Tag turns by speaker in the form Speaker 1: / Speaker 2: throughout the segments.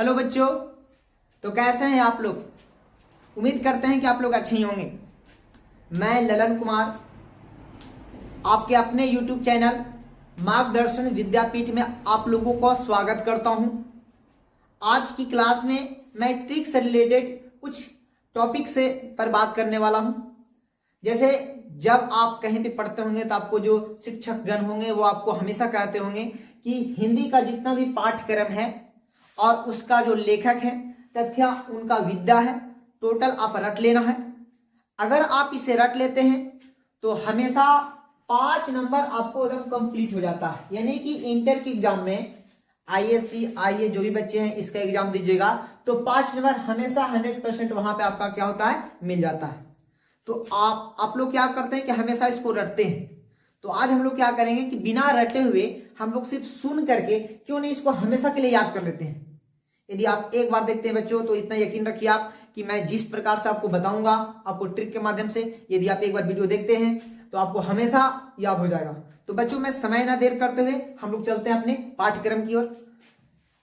Speaker 1: Hello बच्चों, तो कैसे हैं आप लोग। उम्मीद करते हैं कि आप लोग अच्छे ही होंगे। मैं ललन कुमार आपके अपने YouTube चैनल मार्गदर्शन विद्यापीठ में आप लोगों को स्वागत करता हूं। आज की क्लास में मैं ट्रिक से रिलेटेड कुछ टॉपिक से पर बात करने वाला हूं। जैसे जब आप कहीं पे पढ़ते होंगे तो आपको जो शिक्षक गण होंगे वो आपको हमेशा कहते होंगे कि हिंदी का जितना भी पाठ्यक्रम है और उसका जो लेखक है तथ्य उनका विद्या है, टोटल आप रट लेना है। अगर आप इसे रट लेते हैं तो हमेशा 5 नंबर आपको एकदम कंप्लीट हो जाता है। यानी कि इंटर के एग्जाम में ISC IE जो भी बच्चे हैं इसका एग्जाम दीजिएगा तो 5 नंबर हमेशा 100% वहां पे आपका क्या होता है, मिल जाता है। तो आप लोग क्या करते हैं कि हमेशा इसको रटते हैं। तो आज हम लोग क्या करेंगे कि बिना रटे हुए हम लोग सिर्फ सुन करके क्यों नहीं इसको हमेशा के लिए याद कर लेते हैं। यदि आप एक बार देखते हैं बच्चों तो इतना यकीन रखिए आप कि मैं जिस प्रकार से आपको बताऊंगा आपको ट्रिक के माध्यम से, यदि आप एक बार वीडियो देखते हैं तो आपको हमेशा याद हो जाएगा। तो बच्चों मैं समय ना देर करते हुए हम लोग चलते हैं अपने पाठ्यक्रम की ओर।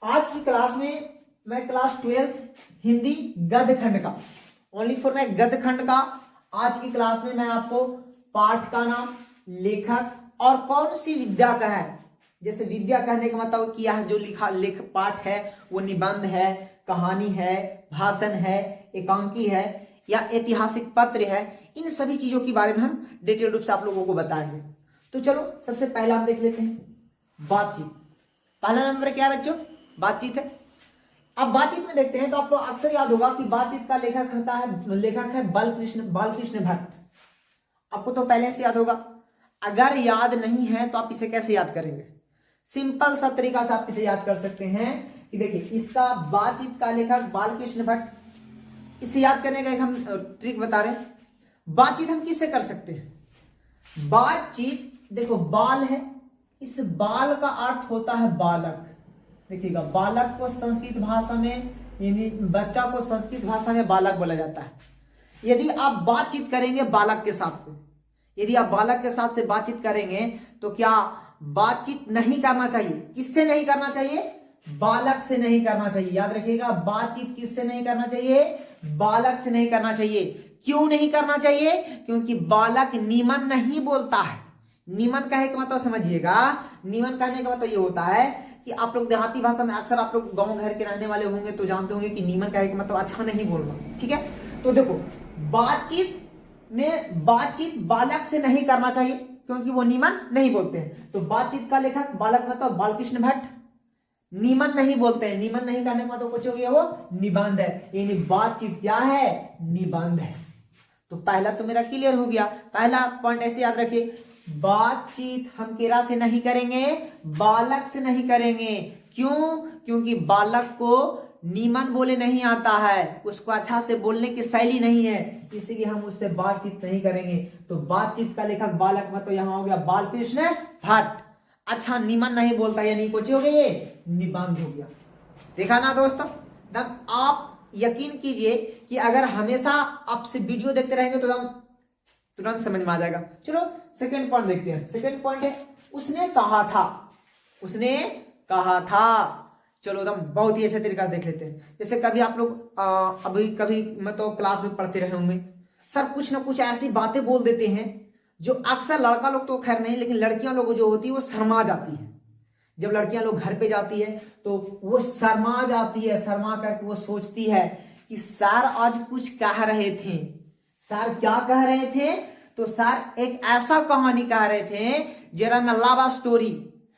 Speaker 1: आज की क्लास में मैं क्लास 12 हिंदी गद्य खंड का, ओनली फॉर मैं गद्य खंड का आज की क्लास में मैं आपको पाठ का नाम, लेखक और कौन सी विद्या का है। जैसे विद्या कहने का मतलब कि यह जो लेख पाठ है वो निबंध है, कहानी है, भाषण है, एकांकी है या ऐतिहासिक पत्र है, इन सभी चीजों के बारे में हम डिटेल रूप से आप लोगों को बताएंगे। तो चलो सबसे पहला हम देख लेते हैं बातचीत। पहला नंबर क्या है बच्चों, बातचीत है। अब बातचीत में देखते हैं तो आपको अक्सर याद होगा कि बातचीत का लेखक है बालकृष्ण भट्ट। आपको तो पहले से याद होगा। अगर याद नहीं है तो आप इसे कैसे याद करेंगे। सिंपल सा तरीका से आप इसे याद कर सकते हैं कि देखिए इसका बातचीत का लेखक बालकृष्ण भट्ट। इसे याद करने का एक हम ट्रिक बता रहे हैं। बातचीत हम किससे कर सकते हैं। बातचीत देखो बाल है, इस बाल का अर्थ होता है बालक। देखिएगा बालक को संस्कृत भाषा में यानी बच्चा को संस्कृत भाषा में बालक बोला जाता है। यदि आप बातचीत करेंगे बालक के साथ से, यदि आप बालक के साथ से बातचीत करेंगे तो क्या बातचीत नहीं करना चाहिए। किससे नहीं करना चाहिए, बालक से नहीं करना चाहिए। याद रखिएगा बातचीत किससे नहीं करना चाहिए, बालक से नहीं करना चाहिए। क्यों नहीं करना चाहिए, क्योंकि बालक निमन नहीं बोलता है। निमन कहने का मतलब समझिएगा, निमन कहने का मतलब ये होता है कि आप लोग देहाती भाषा में अक्सर आप लोग गांव घर के रहने वाले होंगे तो जानते होंगे कि निमन कहने का मतलब अच्छा नहीं बोलना। ठीक है, तो देखो बातचीत में बातचीत बालक से नहीं करना चाहिए क्योंकि वो निमन नहीं बोलते हैं। तो बातचीत का लेखक बालक मतलब बालकृष्ण भट्ट निमन नहीं बोलते हैं। निमन नहीं करने का मतलब कुछ हो गया, वो निबंध है। यानी बातचीत क्या है, निबंध है। तो पहला तो मेरा क्लियर हो गया। पहला पॉइंट ऐसे याद रखिए, बातचीत हम केरा से नहीं करेंगे, बालक से नहीं करेंगे। क्यों, क्योंकि बालक को नीमन बोले नहीं आता है, उसको अच्छा से बोलने की शैली नहीं है, इसीलिए हम उससे बातचीत नहीं करेंगे। तो बातचीत का लेखक बालक मतलब यहां हो गया बालकृष्ण भट्ट। अच्छा नीमन नहीं बोलता यानी कुछ हो गया, ये निबंध हो गया। देखा ना दोस्तों, तब आप यकीन कीजिए कि अगर हमेशा आपसे वीडियो देखते रहेंगे तो तुरंत समझ में आ जाएगा। चलो सेकंड पॉइंट देखते हैं। सेकंड पॉइंट है उसने कहा था। उसने कहा था, चलो एकदम बहुत ही अच्छे तरीके से देख लेते हैं। जैसे कभी आप लोग अभी कभी मतलब क्लास में पढ़ते रहे होंगे, सर कुछ ना कुछ ऐसी बातें बोल देते हैं जो अक्सर लड़का लोग तो खैर नहीं, लेकिन लड़कियां लोग जो होती है वो शर्मा जाती है। जब लड़कियां लोग घर पे जाती है तो वो शर्मा जाती है, शर्मा करके वो सोचती है कि सर आज कुछ कह रहे थे। सर क्या कह रहे थे, तो सर एक ऐसा कहानी कह रहे थे जरा में लव स्टोरी,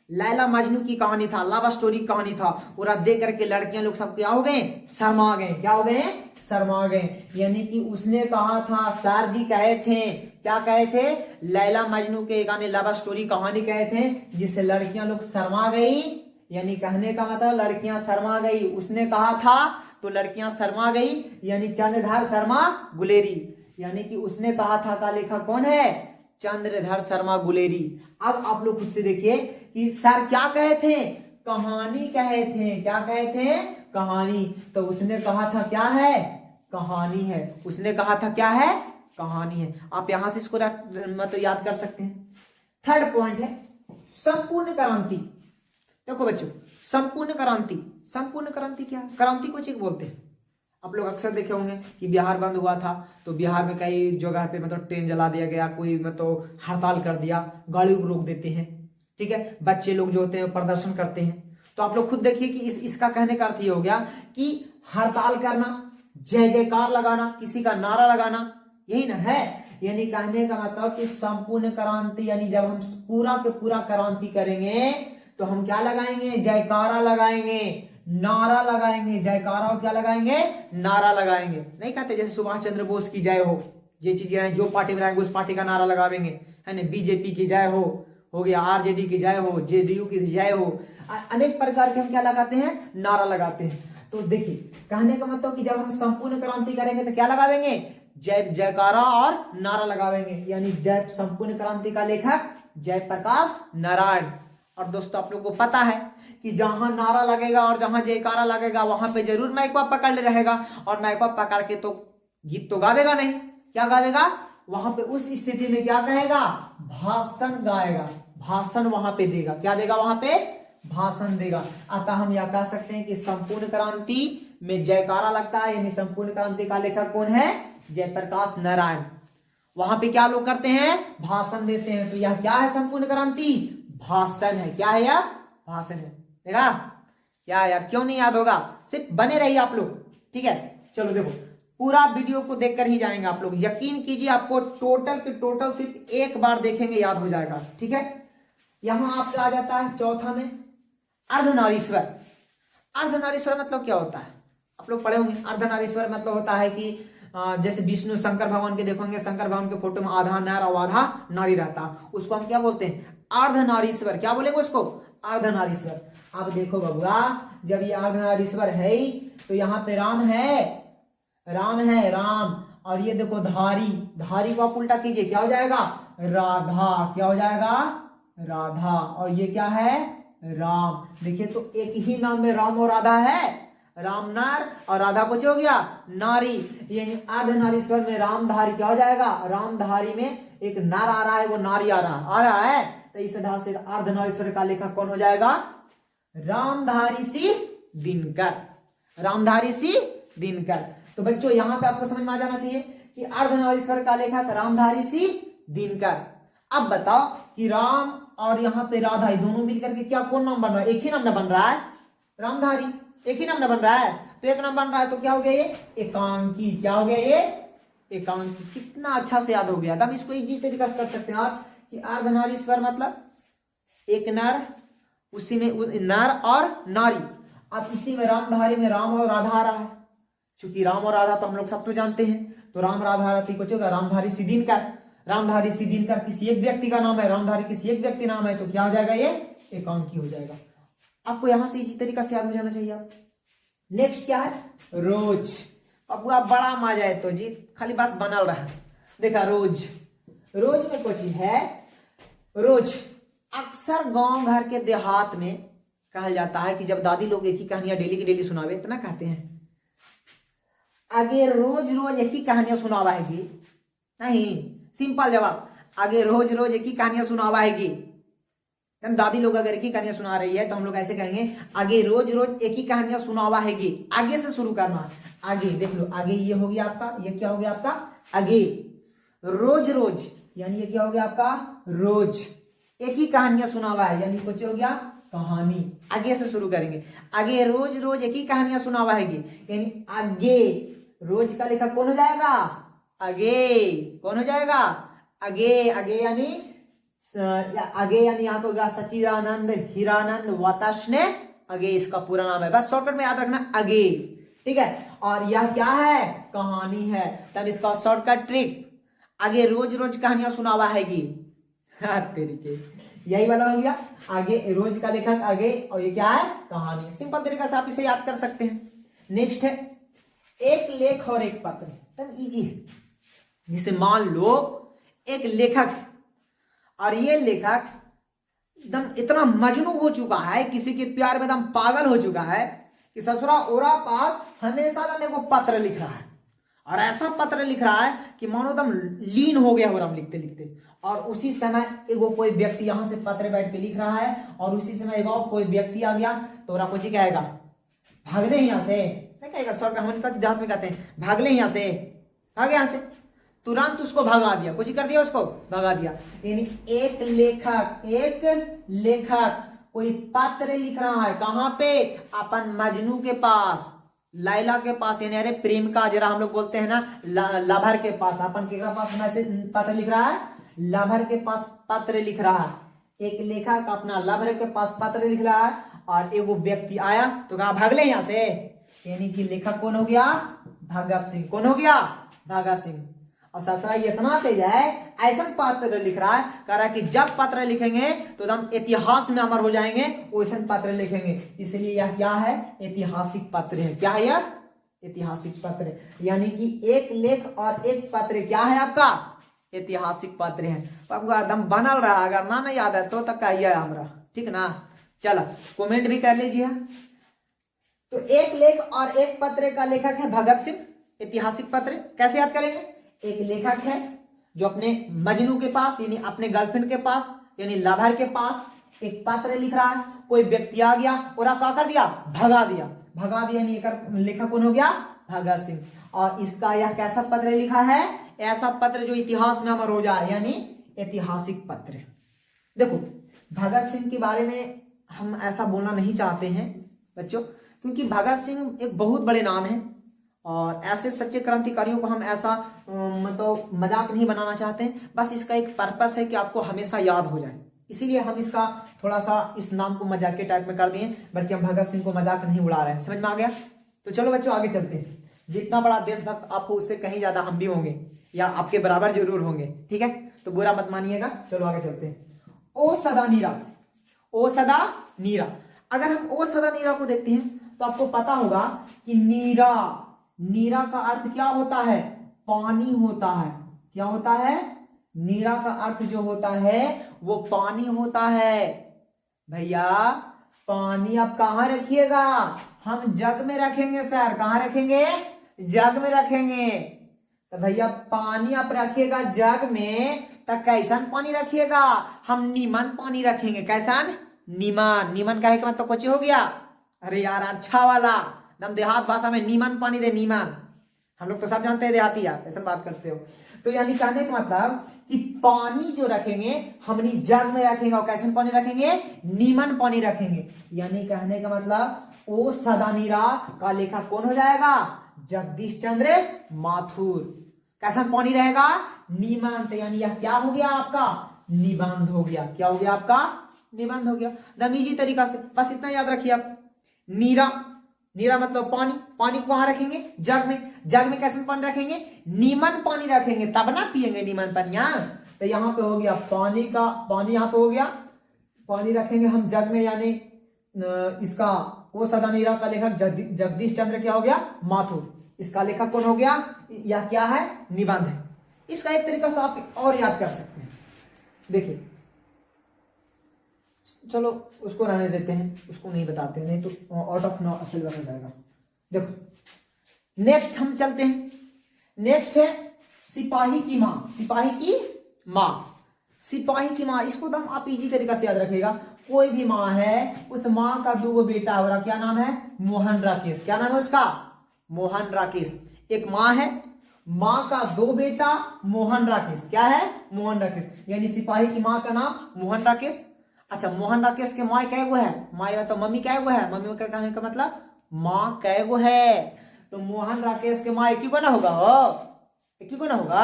Speaker 1: लैला मजनू की कहानी था, लव स्टोरी कहानी था। पूरा देख करके लड़कियां लोग सब क्या हो गए, शर्मा गए। क्या हो गए, शर्मा गए। यानी कि उसने कहा था, सर जी कहे थे, क्या कहे थे, लैला मजनू के गाने लव स्टोरी कहानी कहे थे जिससे लड़कियां लोग शर्मा गई। यानी कहने का मतलब लड़कियां शर्मा गई। उसने कहा था तो लड़कियां शर्मा गई, यानी चंद्रधर शर्मा गुलेरी। यानी कि उसने कहा था का लेखक कौन है, चंद्रधर शर्मा गुलेरी। अब आप लोग खुद से देखिए कि सर क्या कहे थे, कहानी कहे थे। क्या कहे थे, कहानी। तो उसने कहा था क्या है, कहानी है। उसने कहा था क्या है, कहानी है। आप यहां से इसको मतलब याद कर सकते हैं। थर्ड पॉइंट है संपूर्ण क्रांति। देखो बच्चों, संपूर्ण क्रांति संपूर्ण क्रांति क्या है? क्रांति को चीज बोलते हैं। आप लोग अक्सर देखे होंगे कि बिहार बंद हुआ था तो बिहार में कई जगह पे मतलब ट्रेन जला दिया गया, कोई मतलब हड़ताल कर दिया, गाड़ी को रोक देते हैं, ठीक है, बच्चे लोग जो होते हैं प्रदर्शन करते हैं। तो आप लोग खुद देखिए कि इसका कहने का अर्थ ये हो गया कि हड़ताल करना, जय जयकार लगाना, किसी का नारा लगाना, यही ना है। यानी कहने का मतलब कि संपूर्ण क्रांति, यानी जब हम पूरा के पूरा क्रांति करेंगे तो हम क्या लगाएंगे? जयकारा लगाएंगे, नारा लगाएंगे। जयकारा और क्या लगाएंगे? नारा लगाएंगे। नहीं कहते जैसे सुभाष चंद्र बोस की जय हो, ये चीजें जो पार्टी में रहेंगे उस पार्टी का नारा लगावेंगे, है ना। बीजेपी की जय हो गया, आरजेडी की जय हो, जेडीयू की जय हो, अनेक प्रकार के हम क्या लगाते हैं? नारा लगाते हैं। तो देखिए कहने का मतलब कि जब हम संपूर्ण क्रांति करेंगे तो क्या लगावेंगे? जय जयकारा और नारा लगावेंगे। यानी जय संपूर्ण क्रांति का लेखक जयप्रकाश नारायण। और दोस्तों आप लोग को पता है कि जहां नारा लगेगा और जहां जयकारा लगेगा वहां पे जरूर माइकवा पकड़ ले रहेगा, और माइकवा पकड़ के तो गीत तो गावेगा नहीं, क्या गावेगा? वहां पे उस स्थिति में क्या कहेगा? भाषण गाएगा, भाषण वहां पे देगा। क्या देगा? वहां पे भाषण देगा। अतः हम यह कह सकते हैं कि संपूर्ण क्रांति में जयकारा लगता है, यानी संपूर्ण क्रांति का लेखक कौन है? जयप्रकाश नारायण। वहां पे क्या लोग करते हैं? भाषण देते हैं। तो यह क्या है? संपूर्ण क्रांति भाषण है। क्या है यह? भाषण है। देखा क्या यार, क्यों नहीं याद होगा? सिर्फ बने रहिए आप लोग, ठीक है। चलो देखो पूरा वीडियो को देखकर ही जाएंगे आप लोग, यकीन कीजिए आपको टोटल के टोटल सिर्फ एक बार देखेंगे याद हो जाएगा, ठीक है। यहां आपका आ जाता है चौथा में अर्धनारीश्वर। अर्धनारीश्वर मतलब क्या होता है? आप लोग पढ़े होंगे। अर्धनारीश्वर मतलब होता है कि जैसे विष्णु शंकर भगवान के देखोगे, शंकर भगवान के फोटो में आधा नर और आधा नारी रहता, उसको हम क्या बोलते हैं? अर्धनारीश्वर। क्या बोलेंगे उसको? अर्धनारीश्वर। अब देखो बबुआ, जब ये अर्धनारीश्वर है तो यहाँ पे राम है, राम है, राम। और ये देखो धारी, धारी को आप उल्टा कीजिए, क्या हो जाएगा? राधा। क्या हो जाएगा? राधा। और ये क्या है? राम। देखिए तो एक ही नाम में राम और राधा है, राम नर और राधा कुछ हो गया नारी। यानी अर्धनारीश्वर में रामधारी क्या हो जाएगा? रामधारी में एक नर आ रहा है, वो नारी आ रहा है। तो इस आधार से अर्धनारीश्वर का लेखक कौन हो जाएगा? रामधारी सिंह दिनकर। रामधारी सिंह दिनकर। तो बच्चों यहां पे आपको समझ में आ जाना चाहिए कि अर्धनारीश्वर का लेखक रामधारी सिंह दिनकर। अब बताओ कि राम और यहाँ पे राधा दोनों मिलकर के क्या कौन नाम बन रहा है? एक ही नाम ना बन रहा है? रामधारी एक ही नाम ना बन रहा है, तो एक नाम बन रहा है तो क्या हो गया? ये एकांकी। क्या हो गया? ये एकांकी। कितना अच्छा से याद हो गया। तब इसको इजी तरीका से कर सकते हैं और कि अर्धनारीश्वर मतलब एक नर, उसी में नर और नारी। अब इसी में रामधारी में राम और राधा आ रहा है। चूंकि राम और राधा तो हम लोग सब तो जानते हैं, तो राम राधा राती कुछ होगा रामधारी सिंह दिनकर। रामधारी सिंह दिनकर किसी एक व्यक्ति का नाम है, रामधारी किसी एक व्यक्ति नाम है, तो क्या हो जाएगा? ये एकांकी हो जाएगा। आपको यहां से इसी तरीका से याद हो जाना चाहिए। नेक्स्ट क्या है? रोज। अब बड़ा मजा है तो जी, खाली बस बनल रहा। देखा रोज, रोज में कुछ है। रोज अक्सर गांव घर के देहात में कहा जाता है कि जब दादी लोग एक ही कहानियां डेली की डेली सुनावे, इतना कहते हैं आगे रोज रोज एक ही कहानियां सुनावाएगी नहीं। सिंपल जवाब, आगे रोज रोज एक ही कहानियां सुनावाएगी। दादी लोग अगर एक ही कहानियां सुना रही है तो हम लोग ऐसे कहेंगे आगे रोज रोज एक ही कहानियां सुनावाएगी। आगे से शुरू करना। आगे देख लो, आगे ये हो गया आपका, ये क्या हो गया आपका? आगे रोज रोज, यानी ये क्या हो गया आपका? रोज एक ही कहानियां सुनावा है, यानी कुछ हो गया कहानी। आगे से शुरू करेंगे। आगे रोज रोज एक ही कहानियां सुनावाएगी, यानी आगे। रोज का लेखक कौन हो जाएगा? आगे। कौन हो जाएगा? आगे। आगे यानी आगे, यानी यहाँ पे सच्चिदानंद हीरानंद वाताश्ने आगे इसका पूरा नाम है। बस शॉर्टकट में याद रखना आगे, ठीक है। और यह क्या है? कहानी है। तब इसका शॉर्टकट ट्रिक, आगे रोज रोज कहानियां सुनावाएगी। तरीके यही वाला हो गया। आगे रोज का लेखक आगे, और ये क्या है? कहानी। सिंपल तरीका से आप इसे याद कर सकते हैं। नेक्स्ट है एक लेख और एक पत्र। तब इजी है। जिसे मान लो एक लेखक, और ये लेखक एकदम इतना मजनू हो चुका है, किसी के प्यार में एकदम पागल हो चुका है कि ससुरा ओरा पास हमेशा ना मेरे को पत्र लिख रहा है, और ऐसा पत्र लिख रहा है कि मानो एकदम लीन हो गया हो लिखते लिखते। और उसी समय एगो कोई व्यक्ति यहां से पत्र बैठ के लिख रहा है, और उसी समय एगो कोई व्यक्ति आ गया तो ओरा कुछ ही कहेगा, भाग ले यहाँ से, कहेगा शॉर्ट हम देहात में कहते हैं भाग ले यहाँ से, भाग यहाँ से, तुरंत उसको भगा दिया, कुछ कर दिया उसको भगा दिया। यानी एक लेखक कोई पत्र लिख रहा है, कहाँ पे, अपन मजनू के पास, लैला के पास, यानी अरे प्रेम का जरा हम लोग बोलते हैं ना लाभर के पास, अपन के पास मैसेज पत्र लिख रहा है, लाभर के पास पत्र लिख रहा है। एक लेखक अपना लाभर के पास पत्र लिख रहा है और एक वो व्यक्ति आया तो कहा भाग ले यहाँ से, यानी कि लेखक कौन हो गया, भगत सिंह। कौन हो गया, भगत सिंह। और ससुरा इतना तेज है, ऐसा पत्र लिख रहा है, कह रहा है कि जब पत्र लिखेंगे तो एकदम इतिहास में अमर हो जाएंगे, वैसा पत्र लिखेंगे। इसलिए यह क्या है, ऐतिहासिक पत्र है। क्या है यह, ऐतिहासिक पत्र। यानी कि एक लेख और एक पत्र क्या है आपका, ऐतिहासिक पत्र है। एकदम बनल रहा, अगर ना नहीं याद है तो तक कहिए हमरा, ठीक ना। चलो कमेंट भी कर लीजिए। तो एक लेख और एक पत्र का लेखक है भगत सिंह, ऐतिहासिक पत्र। कैसे याद करेंगे, एक लेखक है जो अपने मजनू के पास यानी अपने गर्लफ्रेंड के पास यानी लाभर के पास एक पत्र लिख रहा है, कोई व्यक्ति आ गया और आप क्या कर दिया, भगा दिया यानी लेखक कौन हो गया, भगत सिंह। और इसका यह कैसा पत्र लिखा है, ऐसा पत्र जो इतिहास में अमर हो जाए, यानी ऐतिहासिक पत्र। देखो भगत सिंह के बारे में हम ऐसा बोलना नहीं चाहते हैं बच्चों, क्योंकि भगत सिंह एक बहुत बड़े नाम है और ऐसे सच्चे क्रांतिकारियों को हम ऐसा मतलब मजाक नहीं बनाना चाहते हैं। बस इसका एक पर्पस है कि आपको हमेशा याद हो जाए, इसीलिए हम इसका थोड़ा सा इस नाम को मजाक के टाइप में कर दिए, बल्कि हम भगत सिंह को मजाक नहीं उड़ा रहे हैं। समझ में आ गया। तो चलो बच्चों आगे चलते हैं। जितना बड़ा देशभक्त आपको उससे कहीं ज्यादा हम भी होंगे या आपके बराबर जरूर होंगे, ठीक है, तो बुरा मत मानिएगा। चलो आगे चलते हैं। ओ सदा नीरा, ओ सदा नीरा। अगर हम ओ सदा नीरा को देखते हैं तो आपको पता होगा कि नीरा का अर्थ क्या होता है, पानी होता है। क्या होता है, नीरा का अर्थ जो होता है वो पानी होता है। भैया पानी आप कहाँ रखिएगा, हम जग में रखेंगे सर। कहाँ रखेंगे, जग में रखेंगे। तो भैया पानी आप रखिएगा जग में, तो कैसन पानी रखिएगा, हम नीमन पानी रखेंगे। कैसन, नीमन। नीमन का मतलब कुछ हो गया, अरे यार अच्छा वाला, एकदम देहात भाषा में नीमन पानी दे, नीमन। हम लोग तो सब जानते हैं देहाती यार, ऐसा बात करते हो। तो यानी कहने का मतलब कि पानी जो रखेंगे हमनी जग में रखेंगे, और कैसन पानी रखेंगे, नीमन पानी रखेंगे। यानी कहने का मतलब ओ सदा नीरा का लेखक कौन हो जाएगा, जगदीश चंद्र माथुर। कैसन पानी रहेगा, नीमन। तो यानी यह क्या हो गया आपका, निबंध हो गया। क्या हो गया आपका, निबंध हो गया। एकदम इजी तरीका से, बस इतना याद रखिए आप। नीरा मतलब पानी, पानी को कहां रखेंगे, जग में। जग में कैसे पानी रखेंगे, नीमन पानी रखेंगे, तब ना पिएंगे नीमन पानी। तो यहाँ पे हो गया पानी का, पानी यहाँ पे हो गया, पानी रखेंगे हम जग में, यानी इसका वो सदा नीरा का लेखक जगदीश चंद्र क्या हो गया, माथुर। इसका लेखक कौन हो गया, यह क्या है, निबंध है। इसका एक तरीका से आप और याद कर सकते हैं। देखिए चलो उसको रहने देते हैं, उसको नहीं बताते, नहीं तो आउट ऑफ नो सिलेबस हो जाएगा। देखो नेक्स्ट हम चलते हैं। नेक्स्ट है सिपाही की माँ। सिपाही की माँ, सिपाही की माँ, इसको एकदम आप इजी तरीका से याद रखिएगा। कोई भी माँ है, उस माँ का दो बेटा हो रहा, क्या नाम है, मोहन राकेश। क्या नाम है उसका, मोहन राकेश। एक माँ है, माँ का दो बेटा मोहन राकेश। क्या है, मोहन राकेश। यानी सिपाही की माँ का नाम मोहन राकेश। अच्छा मोहन राकेश के माँ कै गो है, माँ तो मम्मी कै गो है, मम्मी का कहने का मतलब माँ कै गो है। तो मोहन राकेश के माँ एक ही को ना होगा, हो एक ही को ना होगा,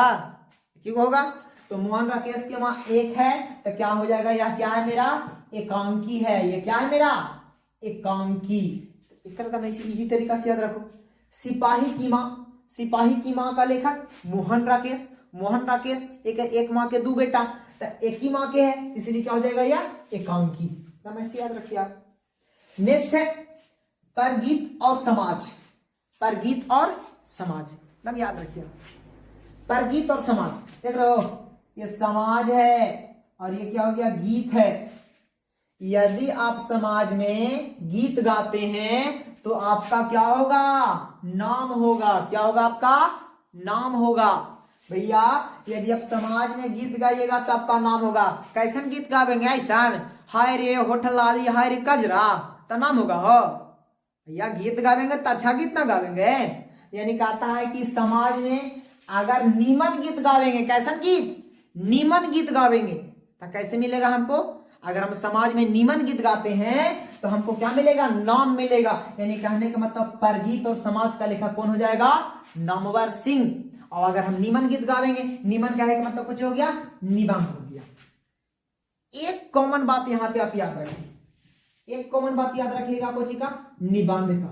Speaker 1: एक ही को होगा। तो मोहन राकेश के माँ एक है, तो क्या हो जाएगा, यह क्या है मेरा, एकांकी है। ये क्या है मेरा, एकांकी। इजी तरीका से याद रखो। सिपाही की माँ, सिपाही की माँ का लेखक मोहन राकेश। मोहन राकेश एक माँ के दो बेटा, तो एक ही माँ के है, इसलिए क्या हो जाएगा यह एकांकी। तो ऐसे याद रखिए आप। नेक्स्ट है परगीत और समाज। परगीत और समाज एकदम याद रखिए। परगीत और समाज, देख रहे हो, ये समाज है और ये क्या हो गया, गीत है। यदि आप समाज में गीत गाते हैं तो आपका क्या होगा, नाम होगा। क्या होगा, आपका नाम होगा। भैया यदि आप समाज में गीत गाइएगा तो आपका नाम होगा। कैसन गीत गावेंगे, ऐसा हाय रे होठ लाली, हाय रे कजरा, तो नाम होगा। हो भैया गीत गावेंगे तो अच्छा गीत ना गावेंगे। यानी कहता है कि समाज में अगर नीमन गीत गावेंगे, कैसा गीत, नीमन गीत गावेंगे तो कैसे मिलेगा हमको? अगर हम समाज में नीमन गीत गाते हैं तो हमको क्या मिलेगा? नाम मिलेगा। यानी कहने का मतलब परगीत और समाज का लेखक कौन हो जाएगा? नामवर सिंह। और अगर हम नीमन गीत गावेंगे, नीमन कहने का मतलब कुछ हो गया, निबंध हो गया। एक कॉमन बात यहां पे आप याद रखें, एक कॉमन बात याद रखिएगा कोची का, निबंध का।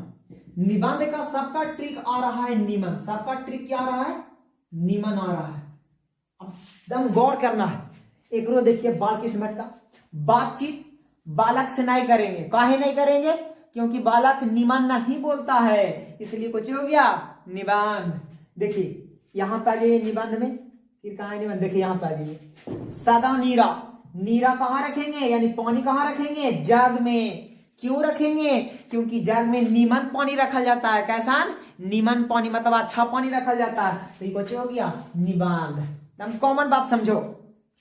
Speaker 1: निबंध का सबका ट्रिक आ रहा है निमन, सबका ट्रिक क्या आ रहा है? निमन आ रहा है। अब एकदम गौर करना है। एक रो देखिए बालकृष्ण भट्ट का, बातचीत बालक से नहीं करेंगे। काहे नहीं करेंगे? क्योंकि बालक निमन नहीं बोलता है, इसलिए कुछ हो गया निबंध। देखिए यहां पे आ जाइए निबंध में, फिर कहा है निबंध, देखिए यहां पे आ जाइए। सदा नीरा, नीरा कहां रखेंगे? यानी पानी कहां रखेंगे? जग में। क्यों रखेंगे? क्योंकि जग में नीमन पानी रखा जाता है। कैसा? नीमन पानी, मतलब अच्छा पानी रखा जाता है। तो ये कुछ हो गया निबंध। एकदम कॉमन बात समझो,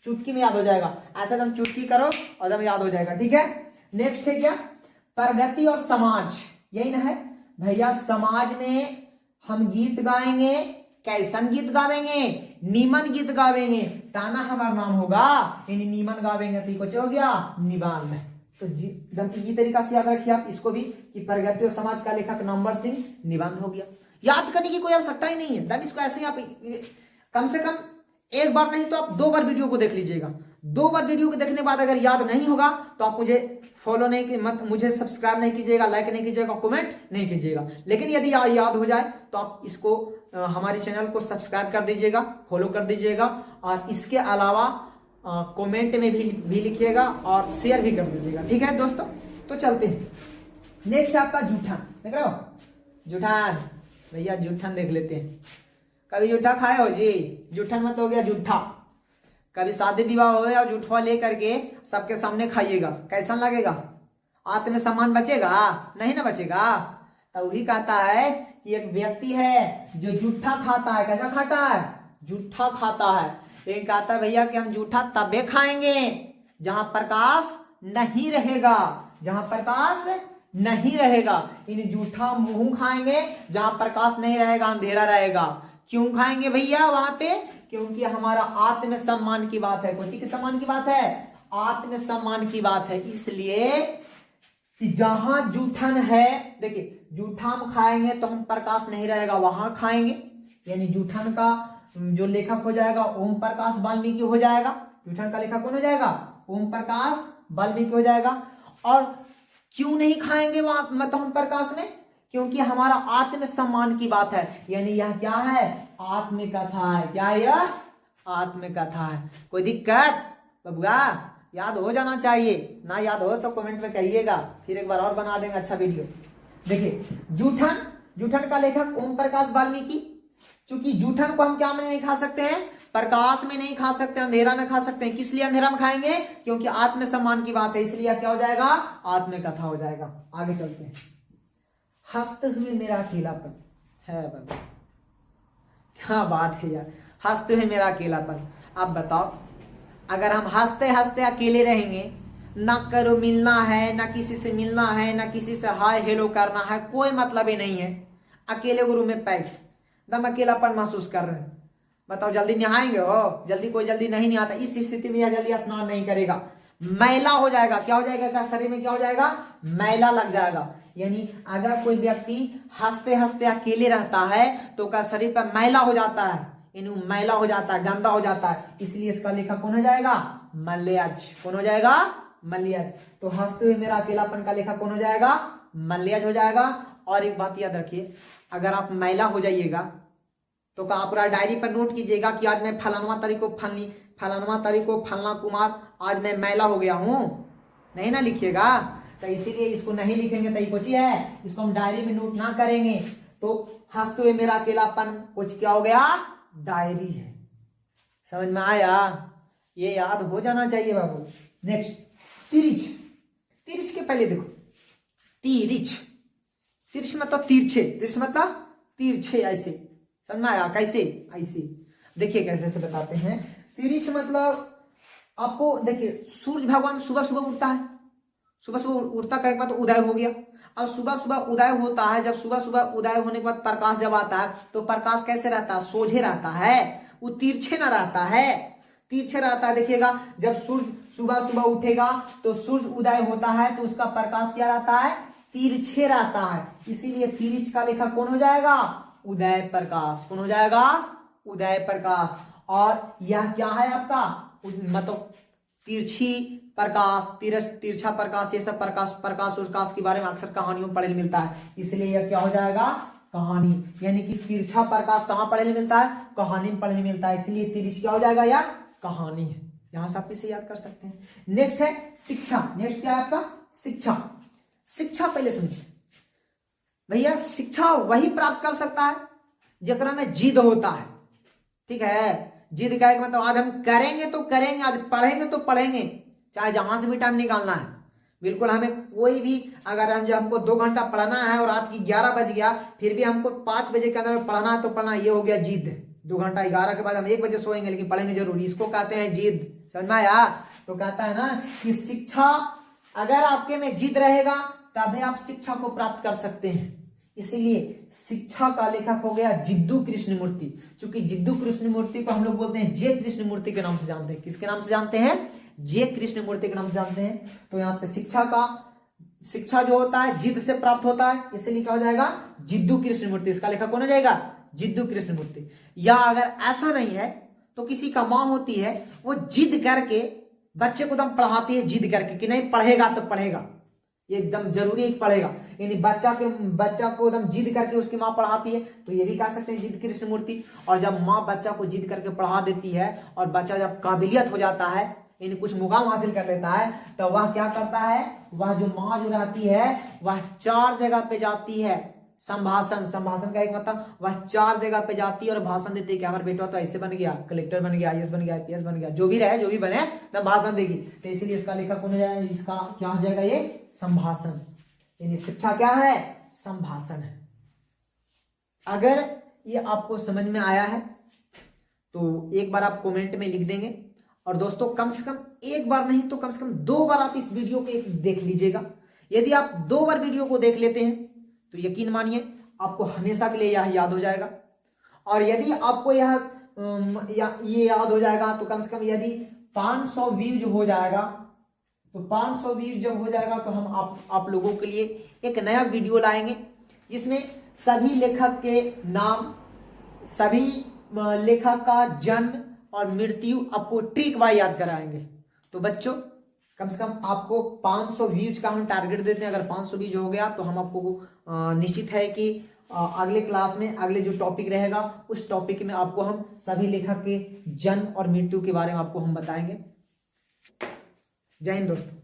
Speaker 1: चुटकी में याद हो जाएगा। ऐसा तुम चुटकी करो और एकदम याद हो जाएगा। ठीक है, नेक्स्ट है क्या? प्रगति और समाज, यही ना है भैया। समाज में हम गीत गाएंगे, कैसन गीत गावेंगे? नीमन गीत गावेंगे, ताना हमारा नाम होगा। यानी नीमन गावेंगे तो कुछ हो गया निबंध। तो एकदम इसी तरीका से याद रखिए आप इसको भी कि प्रगति और समाज का लेखक नामवर सिंह, निबंध हो गया। याद करने की कोई आवश्यकता ही नहीं है। दम इसको ऐसे ही आप कम से कम एक बार नहीं तो आप 2 बार वीडियो को देख लीजिएगा। 2 बार वीडियो को देखने के बाद अगर याद नहीं होगा तो आप मुझे फॉलो नहीं की मत, मुझे सब्सक्राइब नहीं कीजिएगा, लाइक नहीं कीजिएगा, कमेंट नहीं कीजिएगा। लेकिन यदि याद हो जाए तो आप इसको हमारे चैनल को सब्सक्राइब कर दीजिएगा, फॉलो कर दीजिएगा। और इसके अलावा कमेंट में भी लिखिएगा और शेयर भी कर दीजिएगा। ठीक है दोस्तों, तो चलते हैं। नेक्स्ट आपका जूठान, देख रहे हो? जूठान भैया, जूठान देख लेते हैं। कभी जूठा खाए हो जी? जूठन मत हो गया जूठा। कभी शादी विवाह हो या जूठवा लेकर के सबके सामने खाइएगा, कैसा लगेगा? आत्मसम्मान बचेगा? नहीं ना बचेगा। तो वही कहता है कि एक व्यक्ति है जो जूठा खाता है। कैसा खाता है? जूठा खाता है। लेकिन कहता है भैया कि हम जूठा तबे खाएंगे जहां प्रकाश नहीं रहेगा, जहां प्रकाश नहीं रहेगा। यानी जूठा मुंह खाएंगे जहां प्रकाश नहीं रहेगा, अंधेरा रहेगा। क्यों खाएंगे भैया वहां पे? क्योंकि हमारा आत्मसम्मान की बात है। कौन सी सम्मान की बात है? आत्मसम्मान की बात है। इसलिए कि जहां जूठन है, देखिए जूठा हम खाएंगे तो हम प्रकाश नहीं रहेगा, वहां खाएंगे। यानी जूठन का जो लेखक हो जाएगा ओम प्रकाश वाल्मीकि हो जाएगा। जूठन का लेखक कौन हो जाएगा? ओम प्रकाश वाल्मीकि हो जाएगा। और क्यों नहीं खाएंगे वहां मतलब हम प्रकाश में? क्योंकि हमारा आत्मसम्मान की बात है। यानी यह क्या है? आत्मकथा है। क्या यह? आत्मकथा है। कोई दिक्कत बबुआ? याद हो जाना चाहिए। ना याद हो तो कमेंट में कहिएगा, फिर एक बार और बना देंगे अच्छा वीडियो। देखिए जूठन, जूठन का लेखक ओम प्रकाश वाल्मीकि। चूंकि जूठन को हम क्या में नहीं खा सकते हैं? प्रकाश में नहीं खा सकते, अंधेरा में खा सकते हैं। किस लिए अंधेरा में खाएंगे? क्योंकि आत्मसम्मान की बात है, इसलिए क्या हो जाएगा? आत्मकथा हो जाएगा। आगे चलते हैं। हंसते हुए मेरा अकेलापन है बाबा, क्या बात है यार। हंसते हुए मेरा अकेलापन। अब बताओ, अगर हम हंसते हंसते अकेले रहेंगे, ना करो मिलना है, ना किसी से मिलना है, ना किसी से हाय हेलो करना है, कोई मतलब ही नहीं है, अकेले रूम में पैक एकदम अकेलापन महसूस कर रहे हैं, बताओ जल्दी नहाएंगे हो? जल्दी कोई जल्दी नहीं नहाता। इस स्थिति में यह जल्दी स्नान नहीं करेगा, मैला हो जाएगा। क्या हो जाएगा? शरीर में क्या हो जाएगा? मैला लग जाएगा। यानी अगर कोई व्यक्ति हंसते हंसते अकेले रहता है तो उसका शरीर पर मैला हो जाता है, यानी मैला हो जाता है, गंदा हो जाता है। इसलिए इसका लेखक कौन हो जाएगा? मलयज। कौन हो जाएगा? मलयज। तो हंसते हुए मेरा अकेलापन का लेखक कौन हो जाएगा? मलयज हो जाएगा। और एक बात याद रखिए, अगर आप मैला हो जाइएगा तो आप पूरा डायरी पर नोट कीजिएगा कि आज मैं फलानवा तारीख को फलना कुमार आज मैं मैला हो गया हूं, नहीं ना लिखिएगा। तो इसीलिए इसको नहीं लिखेंगे तो ये कुछ है, इसको हम डायरी में नोट ना करेंगे। तो हंसते हुए मेरा अकेलापन कुछ क्या हो गया? डायरी है। समझ में आया? ये याद हो जाना चाहिए बाबू। नेक्स्ट तिरिच। तिरिच के पहले देखो, तिरिच, तिरछ मतलब तिरछे, तिरछ मतलब तिरछे। ऐसे समझ में आया? कैसे? ऐसे देखिए कैसे से बताते हैं। तिरिछ मतलब आपको देखिए, सूर्य भगवान सुबह सुबह उठता है, सुबह सुबह उठता के बाद उदय हो गया। अब सुबह सुबह उदय होता है, जब सुबह सुबह उदय होने के बाद प्रकाश जब आता है तो प्रकाश कैसे रहता है? सोझे रहता है, वो तिरछे ना रहता है, तिरछे रहता है। देखिएगा जब सूर्य सुबह सुबह उठेगा तो सूर्य उदय होता है तो उसका प्रकाश क्या रहता है? तिरछे रहता है, इसीलिए तिरछ का लेखक कौन हो जाएगा? उदय प्रकाश। कौन हो जाएगा? उदय प्रकाश। और यह क्या है आपका? मतलब तिरछी प्रकाश, तिरछा प्रकाश, ये सब प्रकाश उर्काश के बारे में अक्सर कहानियों में पढ़ने मिलता है, इसलिए यह क्या हो जाएगा? कहानी। यानी कि तिरछा प्रकाश कहाँ पढ़ने मिलता है? कहानी में पढ़ने मिलता है, इसलिए तिरछ क्या हो जाएगा? या कहानी है। यहां से आप इसे याद कर सकते हैं। नेक्स्ट है शिक्षा। नेक्स्ट क्या है आपका? शिक्षा। शिक्षा पहले समझिए भैया, शिक्षा वही प्राप्त कर सकता है जकरा में जिद होता है। ठीक है, जिद का एक मतलब आज हम करेंगे तो करेंगे, आज पढ़ेंगे तो पढ़ेंगे, चाहे जहां से भी टाइम निकालना है। बिल्कुल हमें कोई भी अगर हमको 2 घंटा पढ़ना है और रात की 11 बज गया फिर भी हमको 5 बजे के अंदर पढ़ना है तो पढ़ना, ये हो गया जिद। 2 घंटा 11 के बाद हम 1 बजे सोएंगे लेकिन पढ़ेंगे जरूर, इसको कहते हैं जिद। समझ में आया? तो कहता है ना कि शिक्षा अगर आपके में जिद रहेगा तभी आप शिक्षा को प्राप्त कर सकते हैं। इसीलिए शिक्षा का लेखक हो गया जिद्दू कृष्णमूर्ति। चूंकि जिद्दू कृष्णमूर्ति को हम लोग बोलते हैं जे कृष्णमूर्ति के नाम से जानते हैं। किसके नाम से जानते हैं? जे कृष्णमूर्ति के नाम से जानते हैं। तो यहाँ पे शिक्षा जो होता है जिद से प्राप्त होता है, इसलिए क्या हो जाएगा? जिद्दू कृष्णमूर्ति। इसका लेखक कौन हो जाएगा? जिद्दू कृष्णमूर्ति। या अगर ऐसा नहीं है तो किसी का माँ होती है, वो जिद करके बच्चे को एकदम पढ़ाती है, जिद करके कि नहीं पढ़ेगा तो पढ़ेगा, ये एकदम जरूरी है पढ़ेगा। यानी बच्चा को एकदम जिद करके उसकी माँ पढ़ाती है, तो ये भी कह सकते हैं जिद कृष्णमूर्ति। और जब माँ बच्चा को जिद करके पढ़ा देती है और बच्चा जब काबिलियत हो जाता है, यानी कुछ मुकाम हासिल कर लेता है, तो वह क्या करता है? वह जो माँ जो रहती है वह 4 जगह पे जाती है। संभाषण का एक मतलब वह 4 जगह पे जाती है और भाषण देती है कि हमारा बेटा तो ऐसे बन गया, कलेक्टर बन गया, आईएएस बन गया, आईपीएस बन गया, जो भी रहे जो भी बने तब भाषण देगी। तो इसीलिए इसका लेखक कौन हो जाएगा? इसका क्या हो जाएगा? ये संभाषण। यानी शिक्षा क्या है? संभाषण है। अगर ये आपको समझ में आया है तो एक बार आप कमेंट में लिख देंगे। और दोस्तों कम से कम एक बार नहीं तो कम से कम 2 बार आप इस वीडियो को देख लीजिएगा। यदि आप 2 बार वीडियो को देख लेते हैं तो यकीन मानिए आपको हमेशा के लिए यह याद हो जाएगा। और यदि आपको ये याद हो जाएगा तो कम से कम यदि 500 व्यूज हो जाएगा, तो 500 व्यूज जब हो जाएगा तो हम आप लोगों के लिए एक नया वीडियो लाएंगे जिसमें सभी लेखक के नाम, सभी लेखक का जन्म और मृत्यु आपको ट्रिक बाय याद कराएंगे। तो बच्चों कम से कम आपको 500 व्यूज का हम टारगेट देते हैं। अगर 500 व्यूज हो गया तो हम आपको निश्चित है कि अगले क्लास में अगले जो टॉपिक रहेगा उस टॉपिक में आपको हम सभी लेखक के जन्म और मृत्यु के बारे में आपको हम बताएंगे। जय हिंद दोस्तों।